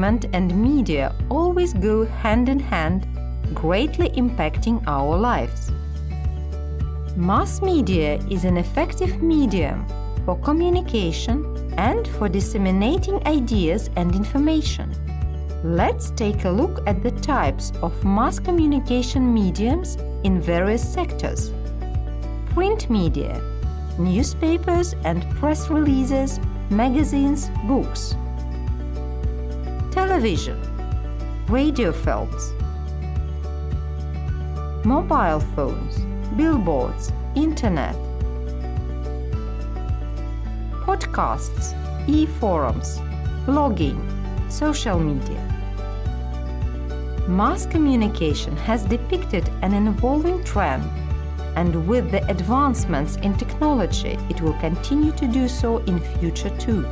entertainment and media always go hand in hand, greatly impacting our lives. Mass media is an effective medium for communication and for disseminating ideas and information. Let's take a look at the types of mass communication mediums in various sectors. Print media, newspapers and press releases, magazines, books. Television, radio films. Mobile phones, billboards, internet. Podcasts, e-forums, blogging, social media. Mass communication has depicted an evolving trend, and with the advancements in technology, it will continue to do so in future too.